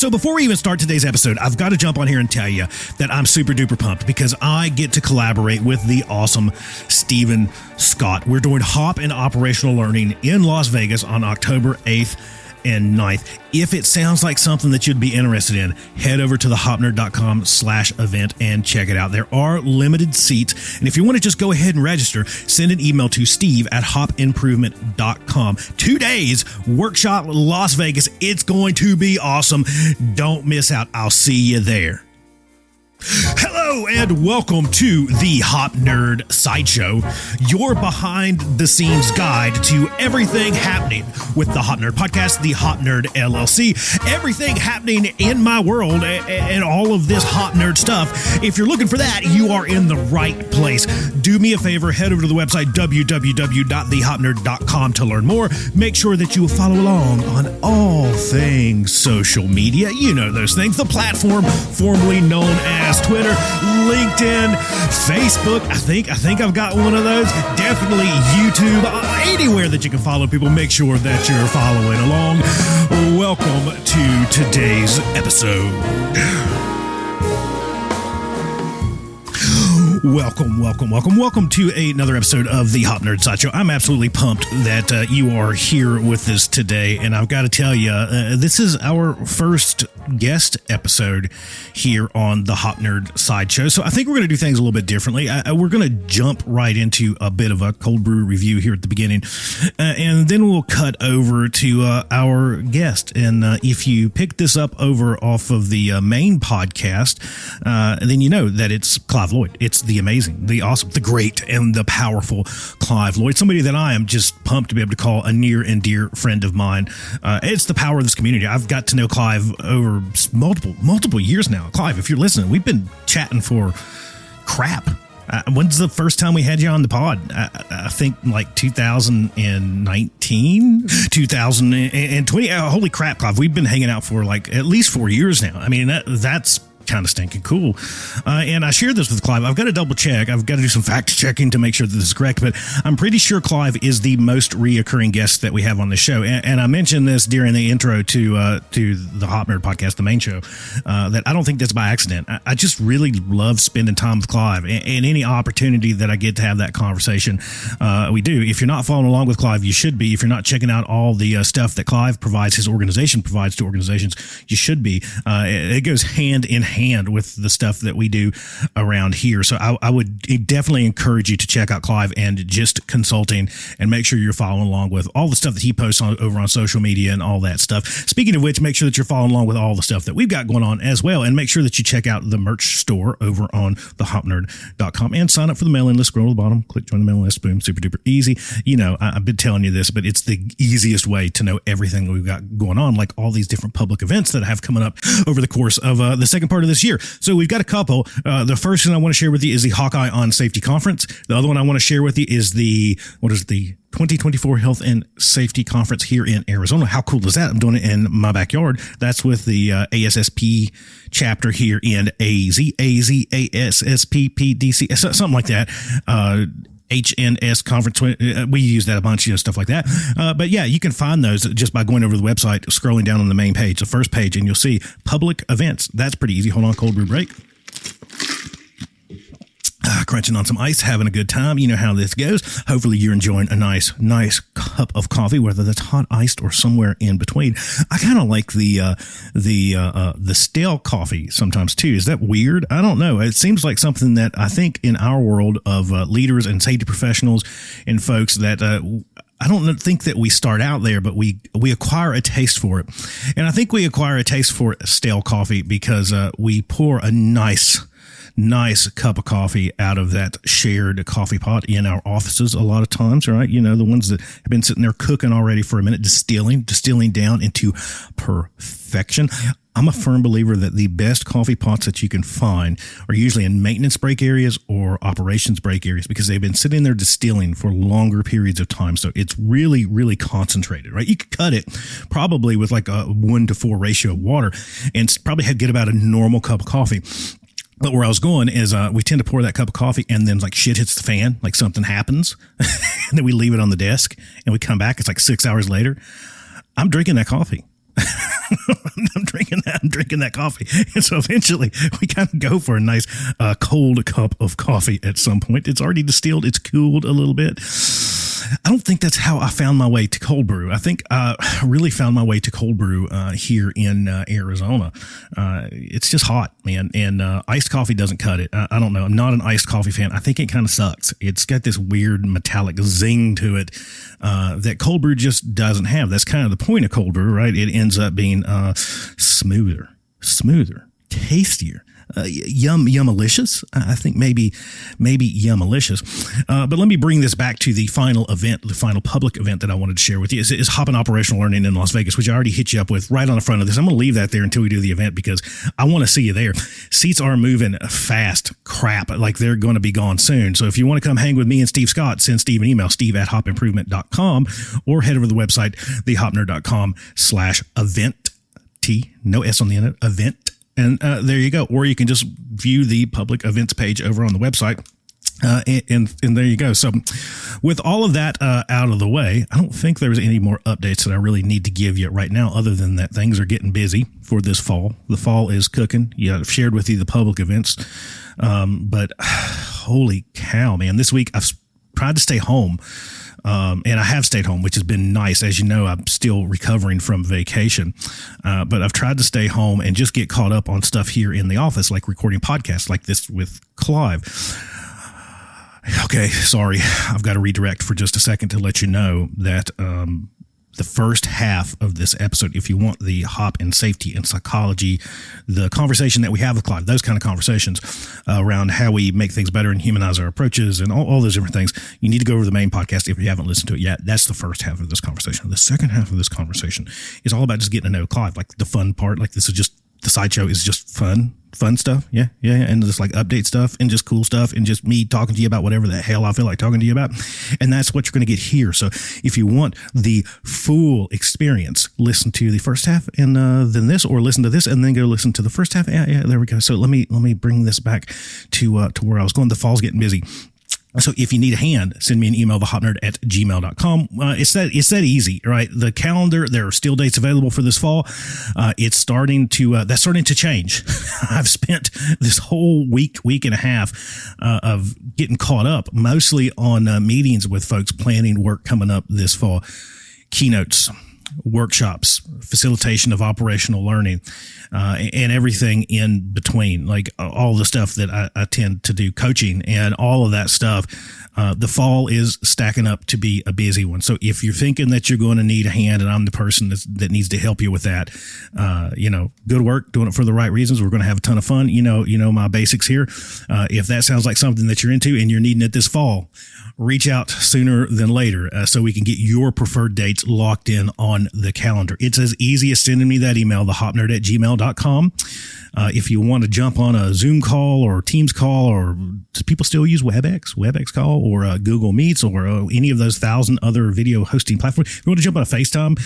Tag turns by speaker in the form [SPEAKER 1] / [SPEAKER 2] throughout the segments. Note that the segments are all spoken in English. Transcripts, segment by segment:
[SPEAKER 1] So before we even start today's episode, I've got to jump on here and tell you that I'm super duper pumped because I get to collaborate with the awesome Stephen Scott. We're doing Hop and Operational Learning in Las Vegas on October 8th and 9th. If it sounds like something that you'd be interested in, head over to thehopnerd.com/event and check it out. There are limited seats. And if you want to just go ahead and register, send an email to steve@hopimprovement.com. 2 days, workshop Las Vegas. It's going to be awesome. Don't miss out. I'll see you there. Hello and welcome to the Hop Nerd Sideshow, your behind-the-scenes guide to everything happening with the Hop Nerd Podcast, the Hop Nerd LLC, everything happening in my world and all of this Hop Nerd stuff. If you're looking for that, you are in the right place. Do me a favor, head over to the website www.thehopnerd.com to learn more. Make sure that you follow along on all things social media. You know those things. The platform formerly known as Twitter, LinkedIn, Facebook. I think I've got one of those. Definitely YouTube. Anywhere that you can follow people, make sure that you're following along. Welcome to today's episode. Welcome to another episode of the Hop Nerd Sideshow. I'm absolutely pumped that you are here with us today, and I've got to tell you, this is our first guest episode here on the Hop Nerd Sideshow, so I think we're going to do things a little bit differently. We're going to jump right into a bit of a cold brew review here at the beginning, and then we'll cut over to our guest. And if you pick this up over off of the main podcast, then you know that it's Clive Lloyd. It's the amazing, the awesome, the great, and the powerful Clive Lloyd, somebody that I am just pumped to be able to call a near and dear friend of mine. It's the power of this community. I've got to know Clive over multiple years now. Clive, if you're listening, we've been chatting for crap. When's the first time we had you on the pod? I think like 2019, 2020. Holy crap, Clive. We've been hanging out for like at least 4 years now. I mean, that's kind of stinking cool. And I shared this with Clive. I've got to double check. I've got to do some fact checking to make sure that this is correct, but I'm pretty sure Clive is the most reoccurring guest that we have on the show. And I mentioned this during the intro to the Hop Nerd Podcast, the main show, that I don't think that's by accident. I just really love spending time with Clive, and any opportunity that I get to have that conversation, we do. If you're not following along with Clive, you should be. If you're not checking out all the stuff that Clive provides, his organization provides to organizations, you should be. It goes hand in hand with the stuff that we do around here. So I would definitely encourage you to check out Clive and Just Consulting and make sure you're following along with all the stuff that he posts over on social media and all that stuff. Speaking of which, make sure that you're following along with all the stuff that we've got going on as well. And make sure that you check out the merch store over on thehopnerd.com and sign up for the mailing list. Scroll to the bottom, click join the mailing list. Boom, super duper easy. You know, I've been telling you this, but it's the easiest way to know everything that we've got going on, like all these different public events that I have coming up over the course of the second part of this year. So we've got a couple. The first thing I want to share with you is the Hawkeye on Safety Conference. The other one I want to share with you is the 2024 Health and Safety Conference here in Arizona. How cool is that? I'm doing it in my backyard. That's with the ASSP chapter here in ASSPPDC, something like that. HNS conference. We use that a bunch, stuff like that. But yeah, you can find those just by going over to the website, scrolling down on the main page, the first page, and you'll see public events. That's pretty easy. Hold on, cold brew break. Crunching on some ice, having a good time. You know how this goes. Hopefully you're enjoying a nice cup of coffee, whether that's hot, iced, or somewhere in between. I kind of like the stale coffee sometimes too. Is that weird? I don't know. It seems like something that I think in our world of leaders and safety professionals and folks that I don't think that we start out there, but we acquire a taste for it. And I think we acquire a taste for stale coffee because we pour a nice cup of coffee out of that shared coffee pot in our offices a lot of times, right? You know, the ones that have been sitting there cooking already for a minute, distilling down into perfection. I'm a firm believer that the best coffee pots that you can find are usually in maintenance break areas or operations break areas because they've been sitting there distilling for longer periods of time. So it's really, really concentrated, right? You could cut it probably with like a 1-to-4 ratio of water and probably get about a normal cup of coffee. But where I was going is we tend to pour that cup of coffee and then like shit hits the fan, like something happens, and then we leave it on the desk and we come back. It's like 6 hours later. I'm drinking that coffee. I'm drinking that coffee. And so eventually we kind of go for a nice cold cup of coffee at some point. It's already distilled. It's cooled a little bit. I don't think that's how I found my way to cold brew. I think I really found my way to cold brew here in Arizona. It's just hot, man, and iced coffee doesn't cut it. I don't know. I'm not an iced coffee fan. I think it kind of sucks. It's got this weird metallic zing to it that cold brew just doesn't have. That's kind of the point of cold brew, right? It ends up being smoother, tastier. Yum-alicious. I think maybe yum-alicious. But let me bring this back to the final event, the final public event that I wanted to share with you is Hoppin' Operational Learning in Las Vegas, which I already hit you up with right on the front of this. I'm going to leave that there until we do the event because I want to see you there. Seats are moving fast crap, like they're going to be gone soon. So if you want to come hang with me and Steve Scott, send Steve an email, steve@hopimprovement.com, or head over to the website, thehopnerd.com/event, no S on the end, event. And there you go. Or you can just view the public events page over on the website. And there you go. So with all of that out of the way, I don't think there's any more updates that I really need to give you right now, other than that things are getting busy for this fall. The fall is cooking. Yeah, I've shared with you the public events. But holy cow, man, this week I've tried to stay home. And I have stayed home, which has been nice. As you know, I'm still recovering from vacation, but I've tried to stay home and just get caught up on stuff here in the office, like recording podcasts like this with Clive. Okay, sorry. I've got to redirect for just a second to let you know that the first half of this episode, if you want the hop and safety and psychology, the conversation that we have with Clive, those kind of conversations around how we make things better and humanize our approaches and all those different things, you need to go over the main podcast if you haven't listened to it yet. That's the first half of this conversation. The second half of this conversation is all about just getting to know Clive, like the fun part. Like this is just, the sideshow is just fun stuff. Yeah. And just like update stuff and just cool stuff and just me talking to you about whatever the hell I feel like talking to you about. And that's what you're going to get here. So if you want the full experience, listen to the first half and then this, or listen to this and then go listen to the first half. Yeah, there we go. So let me bring this back to where I was going. The fall's getting busy. So if you need a hand, send me an email, thehopnerd@gmail.com. It's that easy, right? The calendar, there are still dates available for this fall. That's starting to change. I've spent this whole week and a half, of getting caught up mostly on meetings with folks planning work coming up this fall, keynotes, workshops, facilitation of operational learning, and everything in between, like all the stuff that I tend to do, coaching and all of that stuff. The fall is stacking up to be a busy one. So if you're thinking that you're going to need a hand and I'm the person that needs to help you with that, good work, doing it for the right reasons. We're going to have a ton of fun. You know my basics here. If that sounds like something that you're into and you're needing it this fall, reach out sooner than later so we can get your preferred dates locked in on the calendar. It's as easy as sending me that email, thehopnerd@gmail.com. If you want to jump on a Zoom call or Teams call, or do people still use WebEx call, or Google Meets, or any of those 1,000 other video hosting platforms, if you want to jump on a FaceTime,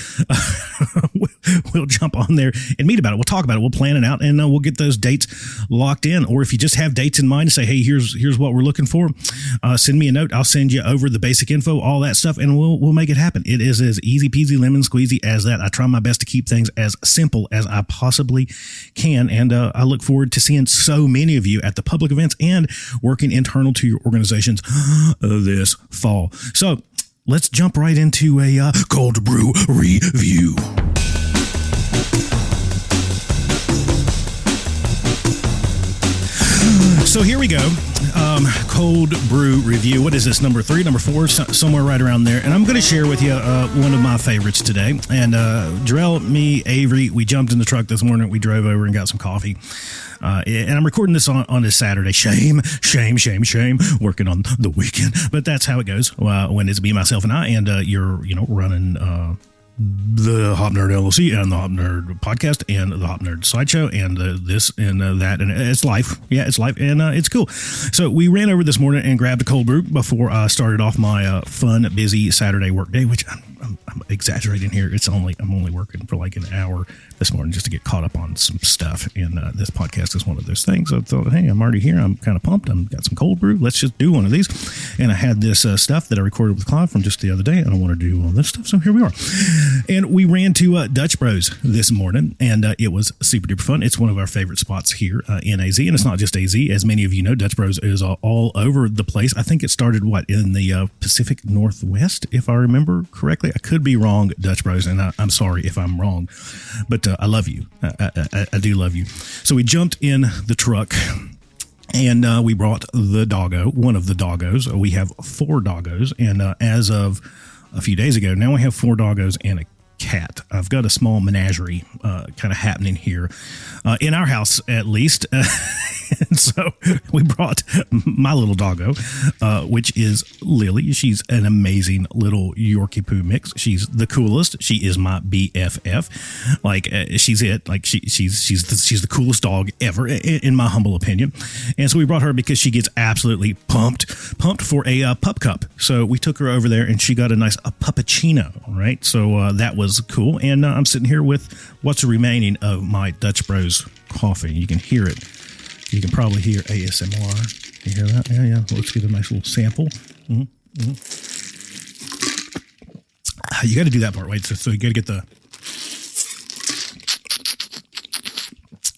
[SPEAKER 1] we'll jump on there and meet about it. We'll talk about it. We'll plan it out, and we'll get those dates locked in. Or if you just have dates in mind and say, hey, here's what we're looking for, send me a note. I'll send you over the basic info, all that stuff, and we'll make it happen. It is as easy peasy lemon squeezy as that. I try my best to keep things as simple as I possibly can, and I look forward to seeing so many of you at the public events and working internal to your organizations this fall. So let's jump right into a cold brew review. So here we go. Cold brew review. What is this? Number 3, number 4, somewhere right around there. And I'm going to share with you one of my favorites today. And Jarrell, me, Avery, we jumped in the truck this morning. We drove over and got some coffee. And I'm recording this on a Saturday. Shame. Working on the weekend. But that's how it goes when it's me, myself, and I. And you're, running the Hop Nerd LLC and the Hop Nerd podcast and the Hop Nerd Sideshow and this and that, and it's life. Yeah, it's life, and it's cool. So we ran over this morning and grabbed a cold brew before I started off my fun, busy Saturday work day, which I'm exaggerating here. I'm only working for like an hour this morning just to get caught up on some stuff, and this podcast is one of those things. I thought, hey, I'm already here. I'm kind of pumped. I've got some cold brew. Let's just do one of these. And I had this stuff that I recorded with Clive from just the other day, and I want to do all this stuff. So here we are. And we ran to Dutch Bros this morning, and it was super duper fun. It's one of our favorite spots here in AZ, and it's not just AZ. As many of you know, Dutch Bros is all over the place. I think it started, in the Pacific Northwest, if I remember correctly. I could be wrong, Dutch Bros, and I'm sorry if I'm wrong, but I love you. I do love you. So we jumped in the truck, and we brought the doggo, one of the doggos. We have 4 doggos, and as of a few days ago, now we have 4 doggos and a cat. I've got a small menagerie kind of happening here in our house, at least. And so we brought my little doggo, which is Lily. She's an amazing little Yorkie Poo mix. She's the coolest. She is my BFF. Like she's it. Like she's the coolest dog ever, in my humble opinion. And so we brought her because she gets absolutely pumped for a pup cup. So we took her over there, and she got a puppuccino. Right. So that was cool. And I'm sitting here with what's remaining of my Dutch Bros coffee. You can hear it. You can probably hear ASMR. You hear that? Yeah. Let's get a nice little sample. Mm-hmm. You got to do that part, right? So you got to get the...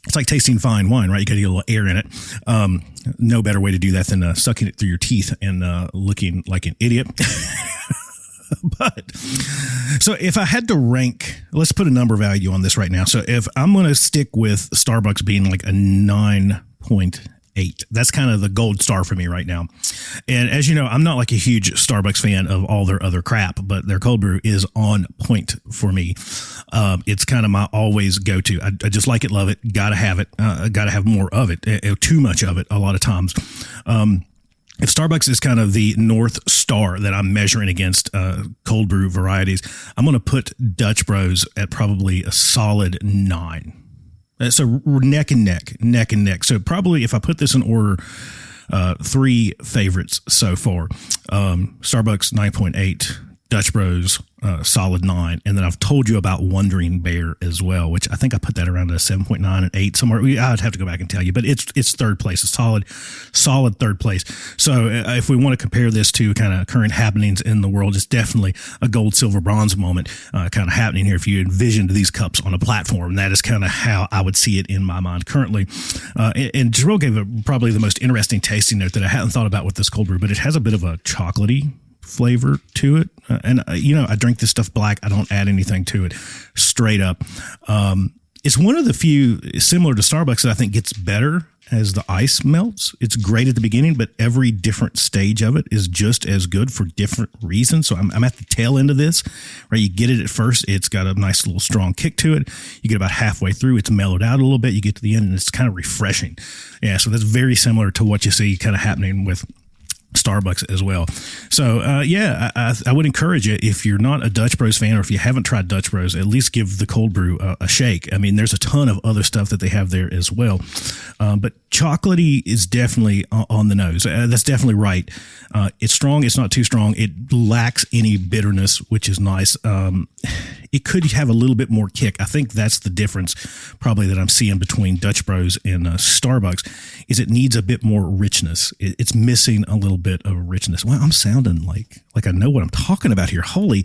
[SPEAKER 1] It's like tasting fine wine, right? You got to get a little air in it. No better way to do that than sucking it through your teeth and looking like an idiot. But so if I had to rank, let's put a number value on this right now. So if I'm going to stick with Starbucks being like a 9.8, that's kind of the gold star for me right now. And as you know, I'm not like a huge Starbucks fan of all their other crap, but their cold brew is on point for me. It's kind of my always go-to. I just like it, love it, gotta have it, gotta have more of it, too much of it a lot of times. If Starbucks is kind of the North Star that I'm measuring against cold brew varieties, I'm going to put Dutch Bros at probably a solid 9. So we're neck and neck. So probably if I put this in order, 3 favorites so far. Starbucks 9.8, Dutch Bros solid 9, and then I've told you about Wandering Bear as well, which I think I put that around a 7.9 and 8 somewhere. I'd have to go back and tell you, but it's third place, a solid third place. So if we want to compare this to kind of current happenings in the world, it's definitely a gold, silver, bronze moment kind of happening here. If you envisioned these cups on a platform, that is kind of how I would see it in my mind currently. And Jerome gave probably the most interesting tasting note that I hadn't thought about with this cold brew, but it has a bit of a chocolatey flavor to it. And I drink this stuff black. I don't add anything to it, straight up. It's one of the few, similar to Starbucks, that I think gets better as the ice melts. It's great at the beginning, but every different stage of it is just as good for different reasons. So I'm at the tail end of this, right? You get it at first, it's got a nice little strong kick to it. You get about halfway through, it's mellowed out a little bit. You get to the end, and it's kind of refreshing. Yeah, so that's very similar to what you see kind of happening with Starbucks as well. So, I would encourage you, if you're not a Dutch Bros fan, or if you haven't tried Dutch Bros, at least give the cold brew a shake. I mean, there's a ton of other stuff that they have there as well. But chocolatey is definitely on the nose. That's definitely right. It's strong. It's not too strong. It lacks any bitterness, which is nice. It could have a little bit more kick. I think that's the difference probably that I'm seeing between Dutch Bros and Starbucks, is it needs a bit more richness. It's missing a little bit of richness. Well, I'm sounding like I know what I'm talking about here. Holy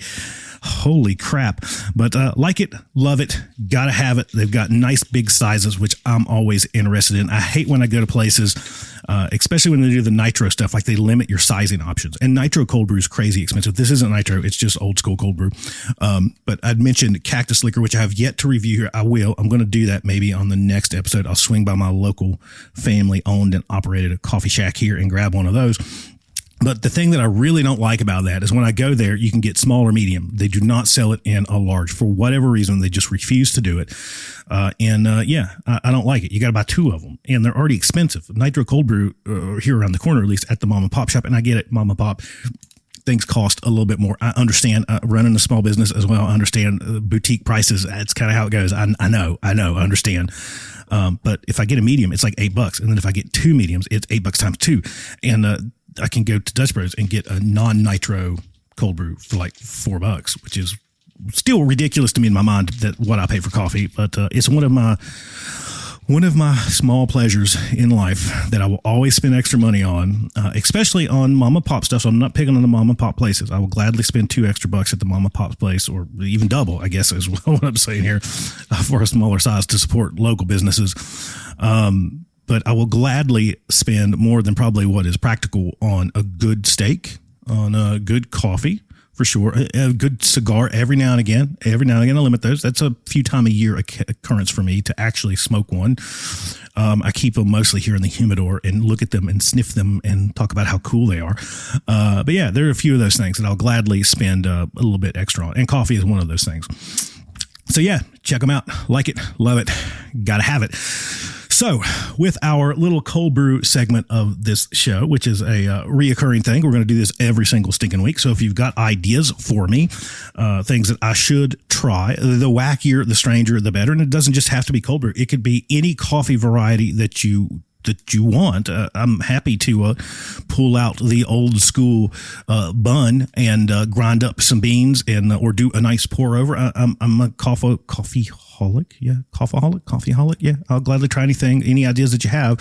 [SPEAKER 1] crap. But like it, love it, gotta have it. They've got nice big sizes, which I'm always interested in. I hate when I go to places, especially when they do the nitro stuff, like they limit your sizing options. And nitro cold brew is crazy expensive. This isn't nitro, it's just old school cold brew. But I'd mentioned Cactus Liquor, which I have yet to review here. I will. I'm going to do that maybe on the next episode. I'll swing by my local family owned and operated coffee shack here and grab one of those. But the thing that I really don't like about that is when I go there, you can get small or medium. They do not sell it in a large. For whatever reason, they just refuse to do it. I don't like it. You got to buy 2 of them, and they're already expensive. Nitro Cold Brew here around the corner, at least at the mom and pop shop, and I get it, mom and pop. Things cost a little bit more. I understand running a small business as well. I understand boutique prices. That's kind of how it goes. I know, I understand. But if I get a medium, it's like $8. And then if I get 2 mediums, it's $8 times 2. And I can go to Dutch Bros and get a non-nitro cold brew for like $4, which is still ridiculous to me in my mind, that what I pay for coffee. But it's one of One of my small pleasures in life that I will always spend extra money on, especially on mom and pop stuff. So I'm not picking on the mom and pop places. I will gladly spend $2 extra at the mom and pop place, or even double, I guess is what I'm saying here, for a smaller size to support local businesses. But I will gladly spend more than probably what is practical on a good steak, on a good coffee, for sure. A good cigar every now and again. Every now and again, I limit those. That's a few time a year occurrence for me to actually smoke one. I keep them mostly here in the humidor and look at them and sniff them and talk about how cool they are. But yeah, there are a few of those things that I'll gladly spend a little bit extra on. And coffee is one of those things. So yeah, check them out. Like it, love it, gotta have it. So with our little cold brew segment of this show, which is a reoccurring thing, we're going to do this every single stinking week. So if you've got ideas for me, things that I should try, the wackier, the stranger, the better. And it doesn't just have to be cold brew. It could be any coffee variety that you want. I'm happy to pull out the old school bun and grind up some beans and or do a nice pour over. I'm a coffeeholic. Yeah, coffeeholic. Yeah, I'll gladly try anything. Any ideas that you have,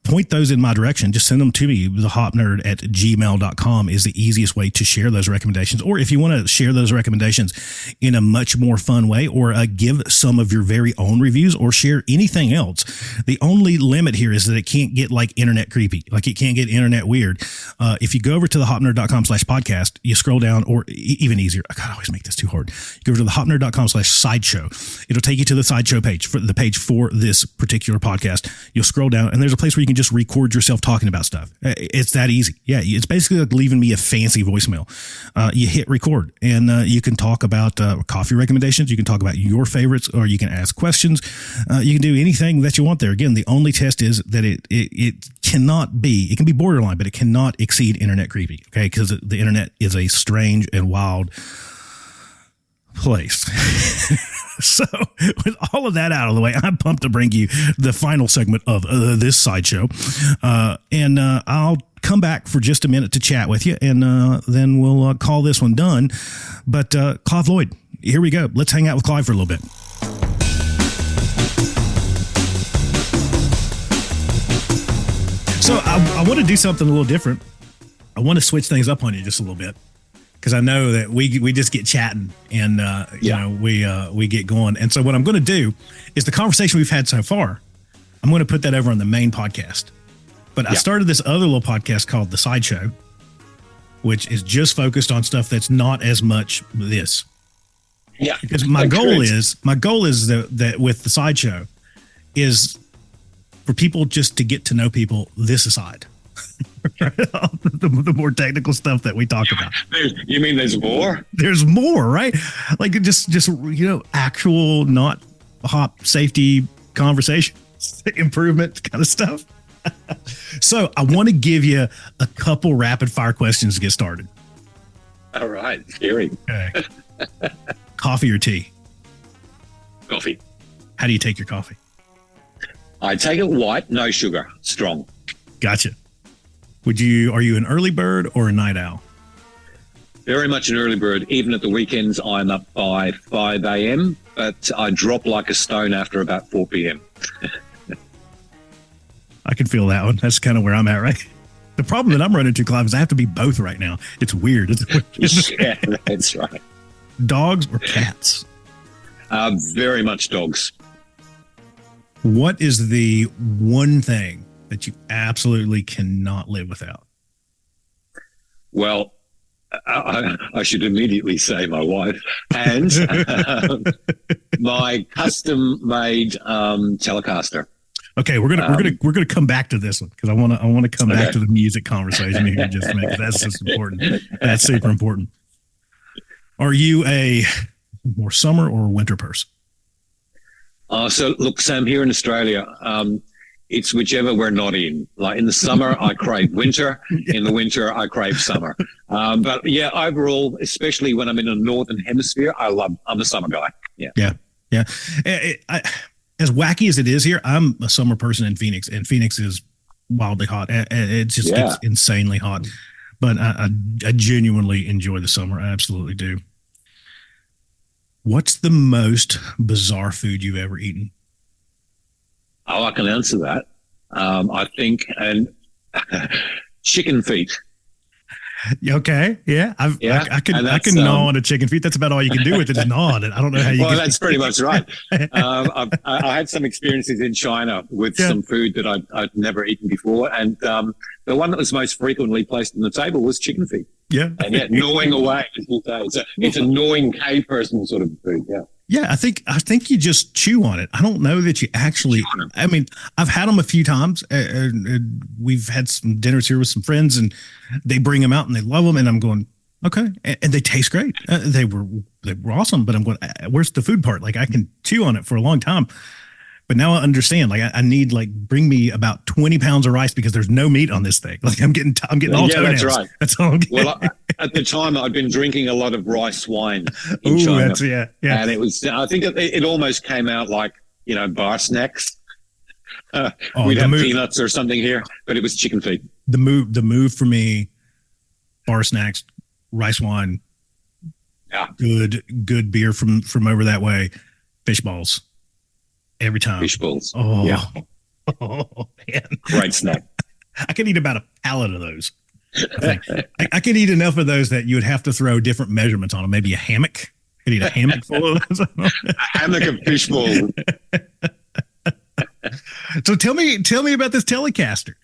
[SPEAKER 1] point those in my direction. Just send them to me. thehopnerd@gmail.com is the easiest way to share those recommendations. Or if you want to share those recommendations in a much more fun way, or give some of your very own reviews, or share anything else. The only limit here is that it can't get like internet creepy. Like it can't get internet weird. If you go over to thehopnerd.com/podcast, you scroll down, or even easier. I gotta always make this too hard. You go over to thehopnerd.com/sideshow. It'll take you to the sideshow page, for the page for this particular podcast. You'll scroll down and there's a place where you can just record yourself talking about stuff. It's that easy. Yeah. It's basically like leaving me a fancy voicemail. You hit record and you can talk about coffee recommendations. You can talk about your favorites, or you can ask questions. You can do anything that you want there. Again, the only test is that it cannot be, it can be borderline, but it cannot exceed internet creepy. Okay. Because the internet is a strange and wild place. So with all of that out of the way, I'm pumped to bring you the final segment of this sideshow. And I'll come back for just a minute to chat with you, and then we'll call this one done. But Clive Lloyd, here we go. Let's hang out with Clive for a little bit. So I want to do something a little different. I want to switch things up on you just a little bit, because I know that we just get chatting and you know, we get going. And so what I'm going to do is the conversation we've had so far, I'm going to put that over on the main podcast. But I started this other little podcast called The Sideshow, which is just focused on stuff that's not as much this.
[SPEAKER 2] Yeah.
[SPEAKER 1] Because my goal is that with The Sideshow is for people just to get to know people this aside. the more technical stuff that we talk about.
[SPEAKER 2] You mean there's more?
[SPEAKER 1] There's more, right? Like just you know, actual not hop safety conversation, improvement kind of stuff. So I want to give you a couple rapid fire questions to get started.
[SPEAKER 2] All right, scary.
[SPEAKER 1] Okay. Coffee or tea?
[SPEAKER 2] Coffee.
[SPEAKER 1] How do you take your coffee?
[SPEAKER 2] I take it white, no sugar, strong.
[SPEAKER 1] Gotcha. Are you an early bird or a night owl?
[SPEAKER 2] Very much an early bird. Even at the weekends, I'm up by 5 a.m., but I drop like a stone after about 4 p.m.
[SPEAKER 1] I can feel that one. That's kind of where I'm at, right? The problem that I'm running into, Clive, is I have to be both right now. It's weird.
[SPEAKER 2] Yeah, that's right.
[SPEAKER 1] Dogs or cats?
[SPEAKER 2] Very much dogs.
[SPEAKER 1] What is the one thing that you absolutely cannot live without?
[SPEAKER 2] Well, I should immediately say my wife and my custom-made Telecaster.
[SPEAKER 1] Okay, we're gonna come back to this one, because I want to come back to the music conversation here in just a minute. That's just important. That's super important. Are you a more summer or winter person?
[SPEAKER 2] So look, Sam, here in Australia, it's whichever we're not in. Like in the summer, I crave winter. In the winter, I crave summer. But yeah, overall, especially when I'm in the northern hemisphere, I'm a summer guy. Yeah. As
[SPEAKER 1] wacky as it is here, I'm a summer person in Phoenix, and Phoenix is wildly hot. It just gets insanely hot. But I genuinely enjoy the summer. I absolutely do. What's the most bizarre food you've ever eaten?
[SPEAKER 2] Oh, I can answer that. I think, and chicken feet.
[SPEAKER 1] Okay, yeah,
[SPEAKER 2] Yeah,
[SPEAKER 1] I can gnaw on a chicken feet. That's about all you can do with it is gnaw on it. I don't know how you.
[SPEAKER 2] Well, that's pretty much right. I had some experiences in China with some food that I'd never eaten before, and the one that was most frequently placed on the table was chicken feet.
[SPEAKER 1] Yeah,
[SPEAKER 2] and yet gnawing away. It's a gnawing cave person sort of food. Yeah.
[SPEAKER 1] Yeah, I think you just chew on it. I don't know that you actually. I mean, I've had them a few times. We've had some dinners here with some friends, and they bring them out and they love them. And I'm going, okay, and they taste great. They were awesome. But I'm going, where's the food part? Like I can chew on it for a long time. But now I understand. Like I need bring me about 20 pounds of rice because there's no meat on this thing. Like I'm getting all toenails.
[SPEAKER 2] That's right.
[SPEAKER 1] That's all I'm getting.
[SPEAKER 2] Well, at the time I'd been drinking a lot of rice wine in China.
[SPEAKER 1] Yeah.
[SPEAKER 2] And it was. I think it almost came out like bar snacks. We'd have peanuts or something here, but it was chicken feet.
[SPEAKER 1] The move for me, bar snacks, rice wine.
[SPEAKER 2] Yeah.
[SPEAKER 1] Good beer from over that way. Fish balls. Every time.
[SPEAKER 2] Fish balls.
[SPEAKER 1] Oh,
[SPEAKER 2] yeah.
[SPEAKER 1] Oh, man.
[SPEAKER 2] Great snack.
[SPEAKER 1] I could eat about a pallet of those. I could eat enough of those that you would have to throw different measurements on them. Maybe a hammock. I could eat a hammock full of those.
[SPEAKER 2] A hammock of fish balls.
[SPEAKER 1] So tell me about this Telecaster.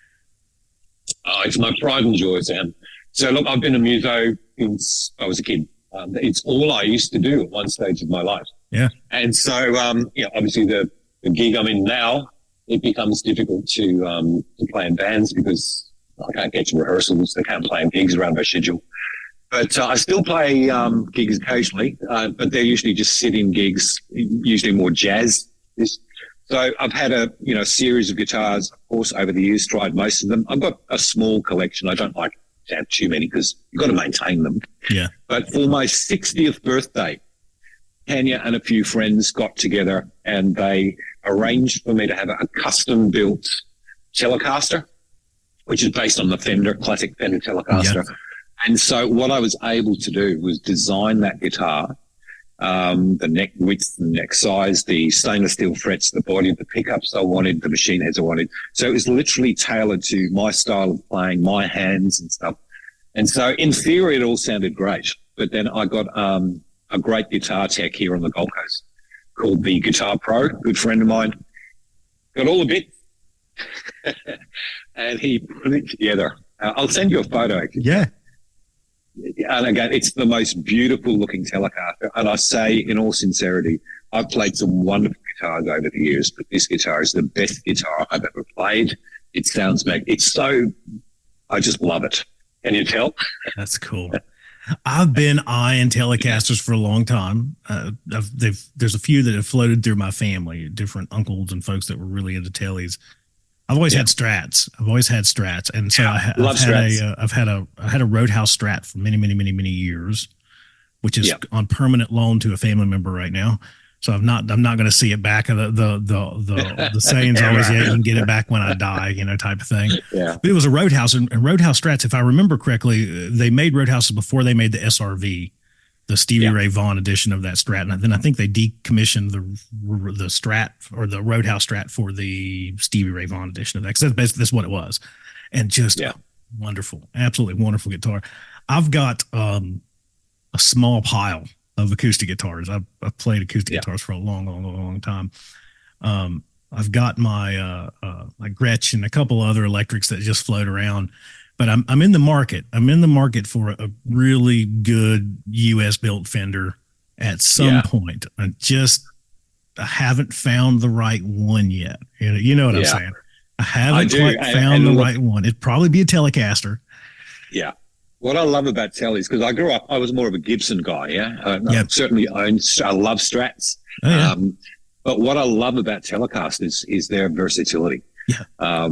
[SPEAKER 2] Oh, it's my pride and joy, Sam. So look, I've been a muso since I was a kid. It's all I used to do at one stage of my life.
[SPEAKER 1] Yeah.
[SPEAKER 2] And so, obviously the gig I'm in now, it becomes difficult to play in bands because I can't get to rehearsals. I can't play in gigs around my schedule. But I still play gigs occasionally, but they're usually just sit-in gigs, usually more jazz. So I've had a series of guitars, of course, over the years, tried most of them. I've got a small collection. I don't like to have too many because you've got to maintain them.
[SPEAKER 1] Yeah.
[SPEAKER 2] But for my 60th birthday, Tanya and a few friends got together and they arranged for me to have a custom-built Telecaster, which is based on the classic Fender Telecaster. Yeah. And so what I was able to do was design that guitar, the neck width, the neck size, the stainless steel frets, the body, the pickups I wanted, the machine heads I wanted. So it was literally tailored to my style of playing, my hands and stuff. And so in theory, it all sounded great. But then I got a great guitar tech here on the Gold Coast called the Guitar Pro, good friend of mine. Got all the bits. And he put it together. I'll send you a photo. Actually.
[SPEAKER 1] Yeah.
[SPEAKER 2] And again, it's the most beautiful looking Telecaster. And I say in all sincerity, I've played some wonderful guitars over the years, but this guitar is the best guitar I've ever played. It sounds I just love it. Can you tell?
[SPEAKER 1] That's cool. I've been eyeing Telecasters for a long time. There's a few that have floated through my family, different uncles and folks that were really into Tellies. I've always had Strats, and so I've had a Roadhouse Strat for many years, which is on permanent loan to a family member right now. So I'm not going to see it back. The saying's always, you can get it back when I die, type of thing.
[SPEAKER 2] Yeah.
[SPEAKER 1] But it was a Roadhouse, and Roadhouse Strats, if I remember correctly, they made Roadhouses before they made the SRV, the Stevie Ray Vaughan edition of that Strat. And then I think they decommissioned the Strat or the Roadhouse Strat for the Stevie Ray Vaughan edition of that. Because that's what it was. And just wonderful, absolutely wonderful guitar. I've got a small pile of acoustic guitars. I've played acoustic guitars for a long time. I've got my Gretsch and a couple other electrics that just float around. But I'm in the market. I'm in the market for a really good US built Fender at some point. I haven't found the right one yet. You know what I'm saying? I haven't quite found the right one. It'd probably be a Telecaster.
[SPEAKER 2] Yeah. What I love about Tellys, because I grew up, I was more of a Gibson guy, I certainly I love Strats.
[SPEAKER 1] Oh, yeah.
[SPEAKER 2] But what I love about Telecasters is their versatility.
[SPEAKER 1] Yeah.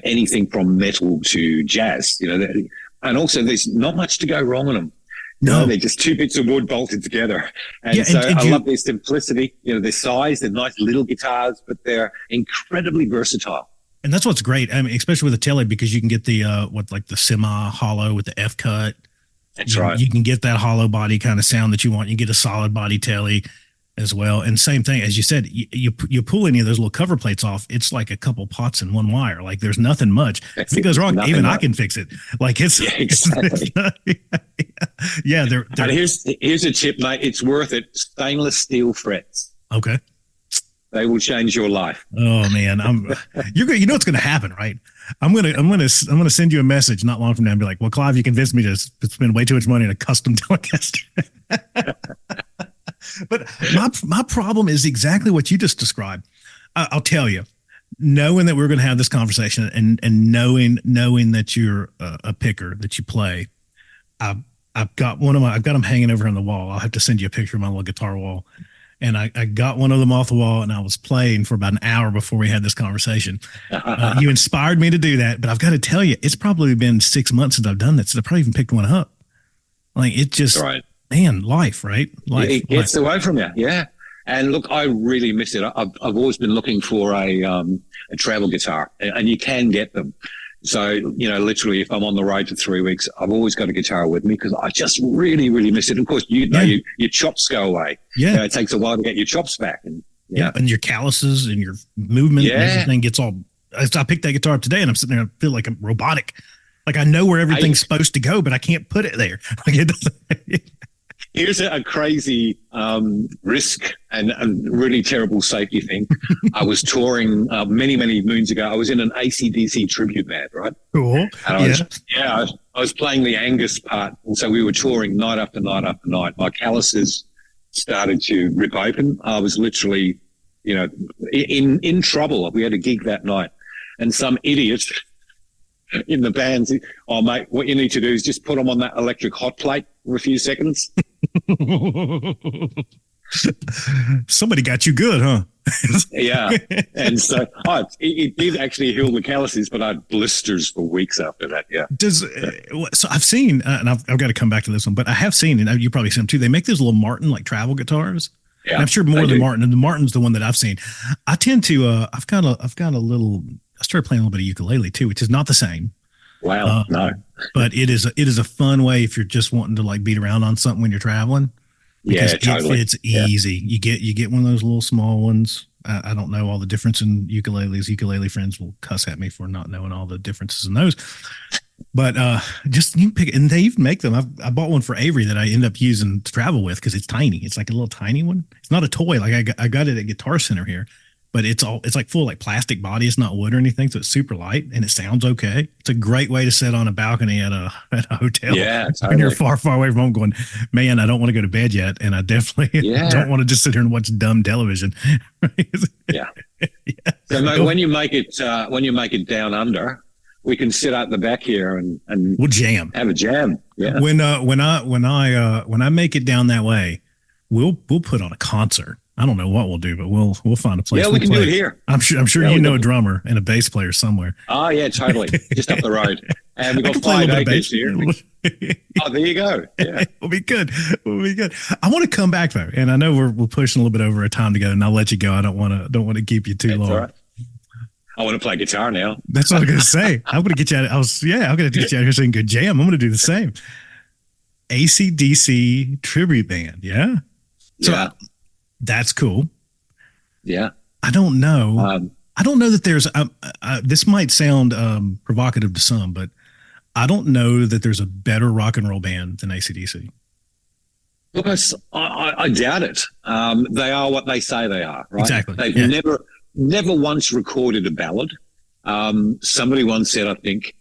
[SPEAKER 2] Anything from metal to jazz, and also there's not much to go wrong on them.
[SPEAKER 1] No,
[SPEAKER 2] they're just two bits of wood bolted together. And I love their simplicity, their size, they're nice little guitars, but they're incredibly versatile.
[SPEAKER 1] And that's what's great. I mean, especially with the Telly, because you can get the the semi hollow with the F cut.
[SPEAKER 2] That's right.
[SPEAKER 1] You can get that hollow body kind of sound that you want. You get a solid body Telly. as well. And same thing, as you said, you pull any of those little cover plates off, it's like a couple pots and one wire. Like there's nothing much. If it goes wrong, even I can fix it. Like it's,
[SPEAKER 2] Yeah, exactly.
[SPEAKER 1] yeah. They're
[SPEAKER 2] And here's a tip, mate. It's worth it. Stainless steel frets.
[SPEAKER 1] okay.
[SPEAKER 2] They will change your life.
[SPEAKER 1] Oh man, you know what's going to happen, right? I'm gonna send you a message not long from now and be like, well, Clive, you convinced me to spend way too much money on a custom Telecaster. But my problem is exactly what you just described. I'll tell you, knowing that we're going to have this conversation and knowing that you're a picker, that you play, I've got them hanging over on the wall. I'll have to send you a picture of my little guitar wall. And I got one of them off the wall, and I was playing for about an hour before we had this conversation. You inspired me to do that, but I've got to tell you, it's probably been 6 months since I've done that, so I probably even picked one up. Like it just,
[SPEAKER 2] right.
[SPEAKER 1] Man, life, right? Life,
[SPEAKER 2] it gets away from you, yeah. And look, I really miss it. I've always been looking for a travel guitar, and you can get them. So, literally, if I'm on the road for 3 weeks, I've always got a guitar with me because I just really, really miss it. Of course, your chops go away.
[SPEAKER 1] Yeah.
[SPEAKER 2] It takes a while to get your chops back. And
[SPEAKER 1] and your calluses and your movement and everything gets all. I picked that guitar up today, and I'm sitting there, I feel like I'm robotic. Like I know where everything's supposed to go, but I can't put it there. Like it doesn't.
[SPEAKER 2] Here's a crazy risk and really terrible safety thing. I was touring many, many moons ago. I was in an AC/DC tribute band, right?
[SPEAKER 1] Cool.
[SPEAKER 2] And I was playing the Angus part. And so we were touring night after night after night. My calluses started to rip open. I was literally, in trouble. We had a gig that night. And some idiot in the band said, oh, mate, what you need to do is just put them on that electric hot plate for a few seconds.
[SPEAKER 1] Somebody got you good, huh?
[SPEAKER 2] Yeah. And so it did actually heal the calluses, but I had blisters for weeks after that. Yeah.
[SPEAKER 1] So I've seen, and I've got to come back to this one, but I have seen, and you probably seen them too. They make those little Martin like travel guitars. Yeah, and I'm sure more than Martin, and the Martin's the one that I've seen. I tend to, I've got a little. I started playing a little bit of ukulele too, which is not the same.
[SPEAKER 2] Wow, no.
[SPEAKER 1] But it is a fun way if you're just wanting to like beat around on something when you're traveling. Because
[SPEAKER 2] totally.
[SPEAKER 1] It's easy. You get one of those little small ones. I don't know all the difference in ukuleles. Ukulele friends will cuss at me for not knowing all the differences in those. But just you can pick it, and they even make them. I bought one for Avery that I end up using to travel with because it's tiny. It's like a little tiny one. It's not a toy. Like I got it at Guitar Center here. But it's like full like plastic body. It's not wood or anything, so it's super light and it sounds okay. It's a great way to sit on a balcony at a hotel.
[SPEAKER 2] Yeah, totally.
[SPEAKER 1] When you're far away from home, going, man, I don't want to go to bed yet, and I definitely don't want to just sit here and watch dumb television.
[SPEAKER 2] Yeah. So mate, when you make it down under, we can sit out the back here and
[SPEAKER 1] we'll jam.
[SPEAKER 2] Have a jam. Yeah.
[SPEAKER 1] When I make it down that way, we'll put on a concert. I don't know what we'll do, but we'll find a place.
[SPEAKER 2] Yeah, we can do it here.
[SPEAKER 1] I'm sure you know a drummer and a bass player somewhere.
[SPEAKER 2] Oh yeah, totally. Just up the road. And we've got 5 acres here. Oh, there you go. Yeah.
[SPEAKER 1] We'll be good. I want to come back though. And I know we're pushing a little bit over our time together, and I'll let you go. I don't want to keep you too long.
[SPEAKER 2] All right. I want to play guitar now.
[SPEAKER 1] That's what I was going to say. I'm going to get you out. I'm going to get you out here so you can go jam. I'm going to do the same. AC/DC tribute band. Yeah. So
[SPEAKER 2] yeah.
[SPEAKER 1] That's cool.
[SPEAKER 2] Yeah.
[SPEAKER 1] I don't know. I don't know that there's, this might sound provocative to some, but I don't know that there's a better rock and roll band than AC/DC.
[SPEAKER 2] Look, I doubt it. They are what they say they are, right?
[SPEAKER 1] Exactly.
[SPEAKER 2] They've never once recorded a ballad. Somebody once said, I think,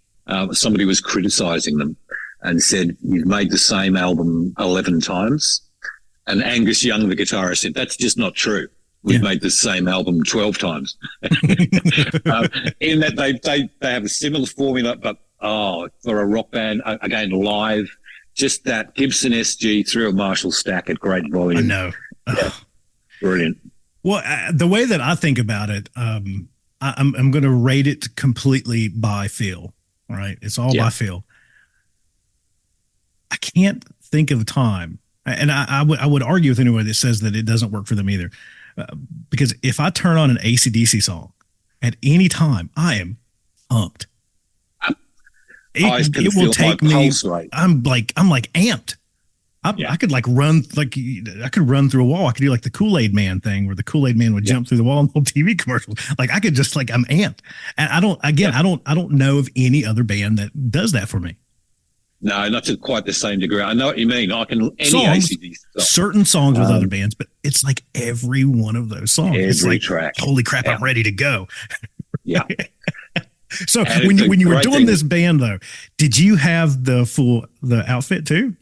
[SPEAKER 2] somebody was criticizing them and said, you've made the same album 11 times. And Angus Young, the guitarist, said, that's just not true. We've made the same album 12 times. In that they have a similar formula, but for a rock band, again, live, just that Gibson SG through a Marshall stack at great volume.
[SPEAKER 1] I know.
[SPEAKER 2] Yeah. Brilliant.
[SPEAKER 1] Well, the way that I think about it, I'm going to rate it completely by feel, right? It's all by feel. I can't think of a time. And I would argue with anyone that says that it doesn't work for them either. Because if I turn on an AC/DC song at any time, I am pumped. It will take me. I'm like amped. I could like run, like I could run through a wall. I could do like the Kool-Aid Man thing where the Kool-Aid Man would jump through the wall in little TV commercials. Like I could just like, I'm amped. And I don't know of any other band that does that for me.
[SPEAKER 2] No, not to quite the same degree. I know what you mean. I can
[SPEAKER 1] certain songs with other bands, but it's like every one of those songs.
[SPEAKER 2] Every
[SPEAKER 1] it's like,
[SPEAKER 2] track.
[SPEAKER 1] Holy crap, I'm ready to go.
[SPEAKER 2] Yeah.
[SPEAKER 1] So when you were doing this band though, did you have the outfit too?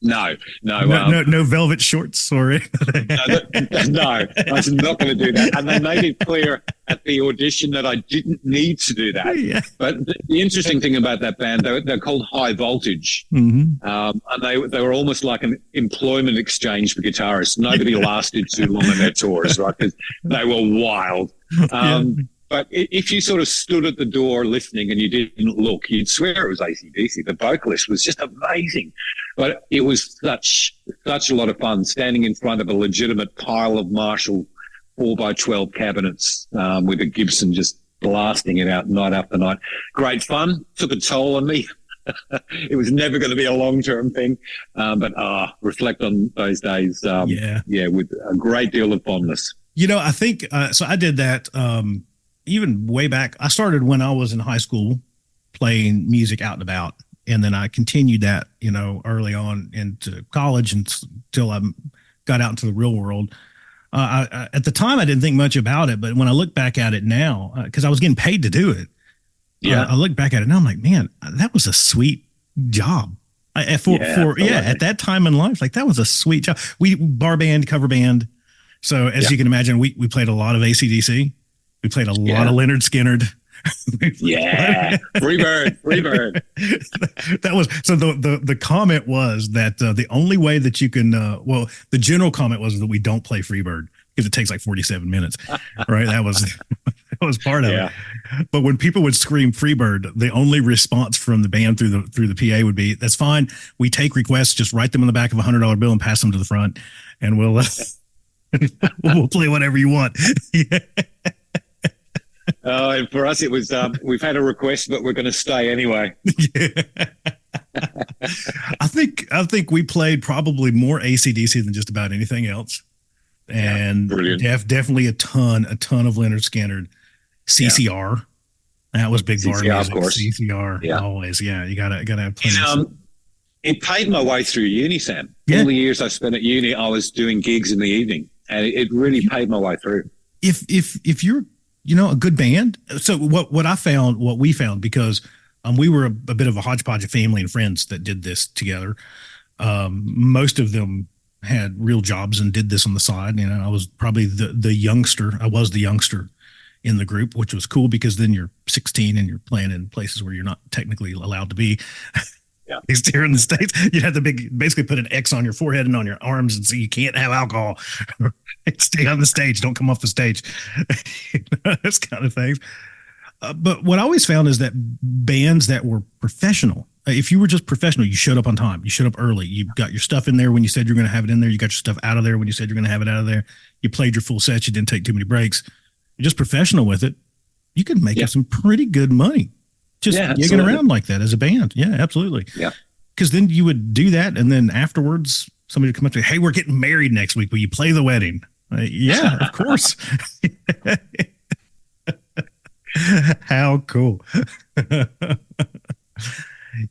[SPEAKER 2] No,
[SPEAKER 1] no velvet shorts or anything.
[SPEAKER 2] No, I was not going to do that. And they made it clear at the audition that I didn't need to do that.
[SPEAKER 1] Yeah.
[SPEAKER 2] But the interesting thing about that band, they're called High Voltage.
[SPEAKER 1] Mm-hmm.
[SPEAKER 2] And they were almost like an employment exchange for guitarists. Nobody lasted too long on their tours, right? Because they were wild. But if you sort of stood at the door listening and you didn't look, you'd swear it was AC/DC. The vocalist was just amazing. But it was such a lot of fun standing in front of a legitimate pile of Marshall 4x12 cabinets with a Gibson just blasting it out night after night. Great fun. Took a toll on me. It was never going to be a long-term thing. But reflect on those days, with a great deal of fondness.
[SPEAKER 1] You know, I think so I did that even way back. I started when I was in high school playing music out and about. And then I continued that, you know, early on into college until I got out into the real world. At the time, I didn't think much about it. But when I look back at it now, because I was getting paid to do it, I look back at it now, I'm like, man, that was a sweet job. At that time in life, like that was a sweet job. We bar band, cover band. So as you can imagine, we played a lot of AC/DC. We played a lot of Leonard Skinner.
[SPEAKER 2] Freebird.
[SPEAKER 1] That was so. The comment was that the only way that you can, the general comment was that we don't play Freebird because it takes like 47 minutes, right? That was part of it. But when people would scream Freebird, the only response from the band through the PA would be, "That's fine. We take requests. Just write them on the back of $100 bill and pass them to the front, and we'll play whatever you want."
[SPEAKER 2] And for us, it was, we've had a request, but we're going to stay anyway.
[SPEAKER 1] I think we played probably more AC/DC than just about anything else. And definitely a ton of Leonard Skinner. CCR. That was big bar music. Of course. CCR, always. Yeah, you gotta have plenty.
[SPEAKER 2] It paid my way through uni, Sam. All the years I spent at uni, I was doing gigs in the evening, and it really paid my way through.
[SPEAKER 1] If you're a good band. So what we found, because we were a bit of a hodgepodge of family and friends that did this together. Most of them had real jobs and did this on the side. You know, I was probably the youngster. I was the youngster in the group, which was cool because then you're 16 and you're playing in places where you're not technically allowed to be. Yeah. Here in the States, you'd have to basically put an X on your forehead and on your arms and say you can't have alcohol. Stay on the stage. Don't come off the stage. Those kind of things. But what I always found is that bands that were professional, if you were just professional, you showed up on time. You showed up early. You got your stuff in there when you said you're going to have it in there. You got your stuff out of there when you said you're going to have it out of there. You played your full set. You didn't take too many breaks. You're just professional with it. You could make some pretty good money. Just gigging around like that as a band. Yeah, absolutely. Yeah. Because then you would do that. And then afterwards, somebody would come up to you, hey, we're getting married next week. Will you play the wedding? Yeah, of course. How cool.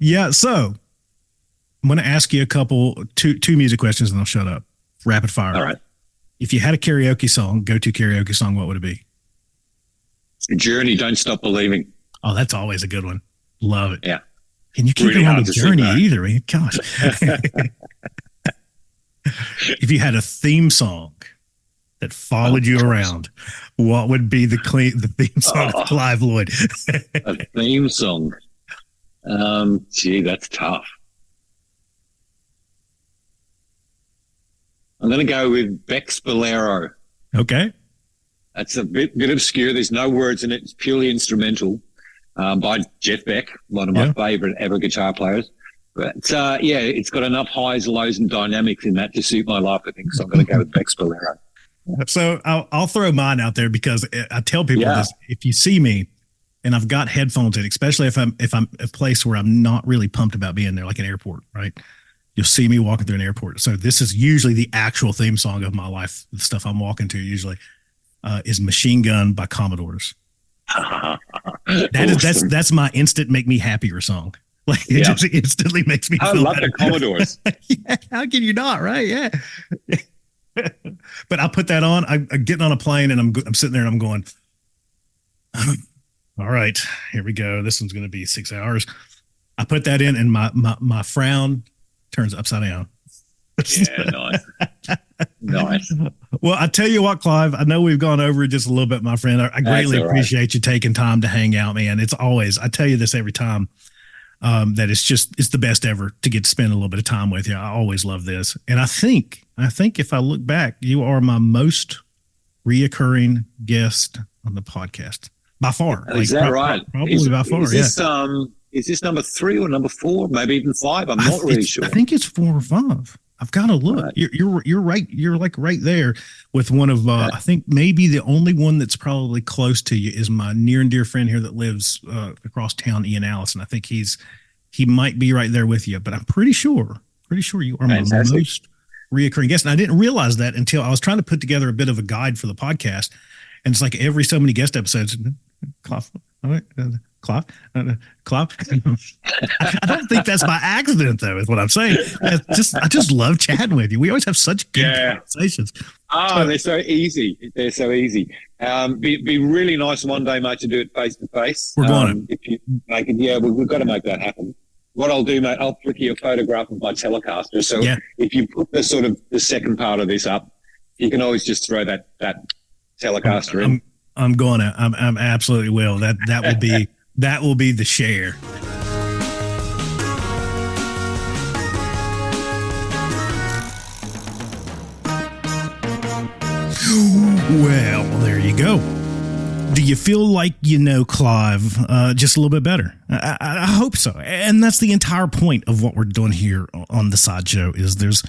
[SPEAKER 1] Yeah. So I'm going to ask you two music questions and I'll shut up. Rapid fire.
[SPEAKER 2] All right.
[SPEAKER 1] If you had a karaoke song, go-to karaoke song, what would it be?
[SPEAKER 2] Journey, Don't Stop Believing.
[SPEAKER 1] Oh, that's always a good one. Love it.
[SPEAKER 2] Yeah.
[SPEAKER 1] And you can't really go on a journey either. Gosh. If you had a theme song that followed you around, what would be the theme song of Clive Lloyd?
[SPEAKER 2] A theme song. That's tough. I'm going to go with Beck's Bolero.
[SPEAKER 1] Okay.
[SPEAKER 2] That's a bit obscure. There's no words in it. It's purely instrumental. By Jeff Beck, one of my favorite ever guitar players. But it's got enough highs, lows, and dynamics in that to suit my life, I think. So I'm going to go with Beck's Bolero.
[SPEAKER 1] So I'll throw mine out there because I tell people this: if you see me and I've got headphones in, especially if I'm a place where I'm not really pumped about being there, like an airport, right? you'll see me walking through an airport. So this is usually the actual theme song of my life. The stuff I'm walking to usually is Machine Gun by Commodores. That's my instant make me happier song. Like it just instantly makes me feel
[SPEAKER 2] love
[SPEAKER 1] better.
[SPEAKER 2] the Commodores.
[SPEAKER 1] Yeah, how can you not, right? Yeah. But I put that on. I'm getting on a plane and I'm sitting there and I'm going, all right, here we go. This one's going to be 6 hours. I put that in and my frown turns upside down.
[SPEAKER 2] Yeah, nice.
[SPEAKER 1] Well, I tell you what, Clive, I know we've gone over it just a little bit, my friend. I greatly appreciate you taking time to hang out, man. It's always, I tell you this every time, that it's the best ever to get to spend a little bit of time with you. I always love this. And I think if I look back, you are my most reoccurring guest on the podcast by far.
[SPEAKER 2] Is that right?
[SPEAKER 1] Probably by far.
[SPEAKER 2] Is this number 3 or number 4? Maybe even 5? I'm not really sure.
[SPEAKER 1] I think it's 4 or 5. I've got to look. Right. You're right. You're like right there with one of, I think maybe the only one that's probably close to you is my near and dear friend here that lives across town, Ian Allison. I think he might be right there with you, but I'm pretty sure you are my most reoccurring guest. And I didn't realize that until I was trying to put together a bit of a guide for the podcast. And it's like every so many guest episodes, Clive. I don't think that's by accident, though, is what I'm saying. I just love chatting with you. We always have such good conversations.
[SPEAKER 2] Oh, they're so easy. Be really nice one day, mate, to do it face to face.
[SPEAKER 1] We're going
[SPEAKER 2] to. If you make it, we've got to make that happen. What I'll do, mate, I'll flick you a photograph of my Telecaster. So if you put the sort of the second part of this up, you can always just throw that Telecaster in.
[SPEAKER 1] I'm gonna. I'm absolutely will. That will be. That will be the share. Well, there you go. Do you feel like you know Clive just a little bit better? I hope so. And that's the entire point of what we're doing here on the Sideshow is there's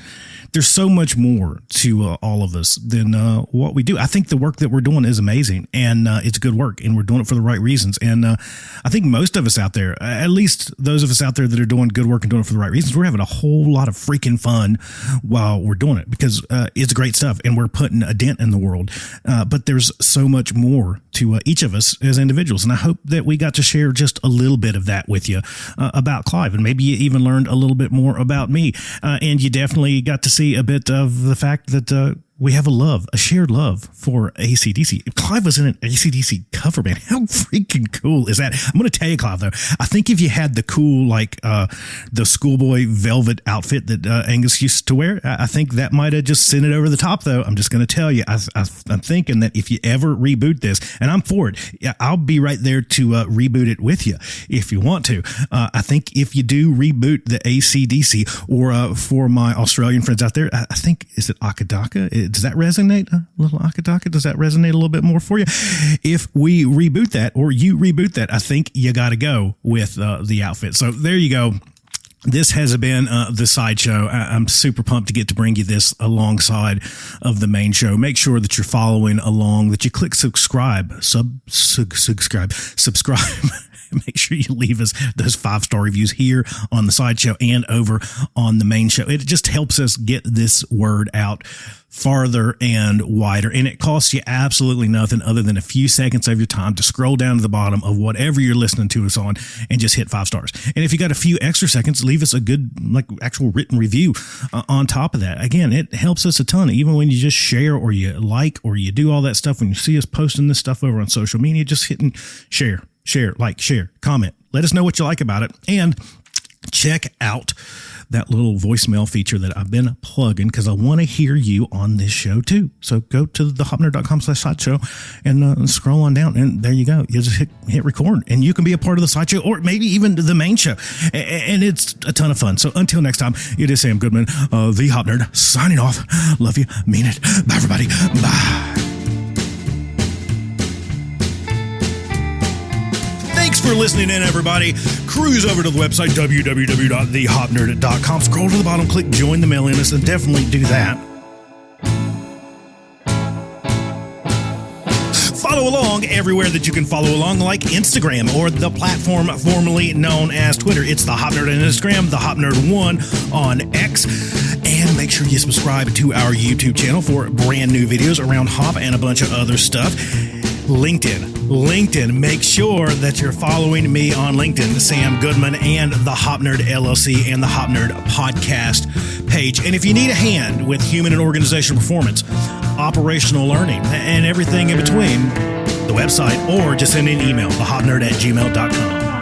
[SPEAKER 1] so much more to all of us than what we do. I think the work that we're doing is amazing, and it's good work, and we're doing it for the right reasons. And I think most of us out there, at least those of us out there that are doing good work and doing it for the right reasons, we're having a whole lot of freaking fun while we're doing it because it's great stuff, and we're putting a dent in the world. But there's so much more to each of us as individuals, and I hope that we got to share just a little bit of that with you about Clive, and maybe you even learned a little bit more about me, and you definitely got to see a bit of the fact that we have a shared love for AC/DC. Clive was in an AC/DC cover band. How freaking cool is that? I'm going to tell you, Clive, though, I think if you had the cool, like the schoolboy velvet outfit that Angus used to wear, I think that might have just sent it over the top, though. I'm just going to tell you, I'm thinking that if you ever reboot this, and I'm for it, I'll be right there to reboot it with you if you want to. I think if you do reboot the AC/DC, or for my Australian friends out there, I think, is it Akadaka? Does that resonate? A little Akadaka? Does that resonate a little bit more for you? If we reboot that, or you reboot that, I think you got to go with the outfit. So there you go. This has been the Sideshow. I'm super pumped to get to bring you this alongside of the main show. Make sure that you're following along, that you click subscribe. Make sure you leave us those 5-star reviews here on the Sideshow and over on the main show. It just helps us get this word out farther and wider, and it costs you absolutely nothing other than a few seconds of your time to scroll down to the bottom of whatever you're listening to us on and just hit 5 stars. And if you got a few extra seconds, leave us a good, like, actual written review on top of that. Again, it helps us a ton, even when you just share or you like or you do all that stuff. When you see us posting this stuff over on social media, just hitting share, like, share, comment. Let us know what you like about it, and check out that little voicemail feature that I've been plugging because I want to hear you on this show too. So go to thehopner.com/sideshow and scroll on down, and there you go. You just hit record, and you can be a part of the Sideshow, or maybe even the main show. And it's a ton of fun. So until next time, it is Sam Goodman, the Hop Nerd, signing off. Love you. Mean it. Bye, everybody. Bye. Thanks for listening in, everybody. Cruise over to the website, www.thehopnerd.com. Scroll to the bottom, click join the mailing list, and definitely do that. Follow follow along everywhere that you can follow along, like Instagram or the platform formerly known as Twitter. It's the Hop Nerd on Instagram, the Hop Nerd 1 on X. And make sure you subscribe to our YouTube channel for brand new videos around hop and a bunch of other stuff. LinkedIn. Make sure that you're following me on LinkedIn, Sam Goodman, and the Hop Nerd LLC and the Hop Nerd podcast page. And if you need a hand with human and organizational performance, operational learning, and everything in between, the website, or just send me an email, thehopnerd@gmail.com.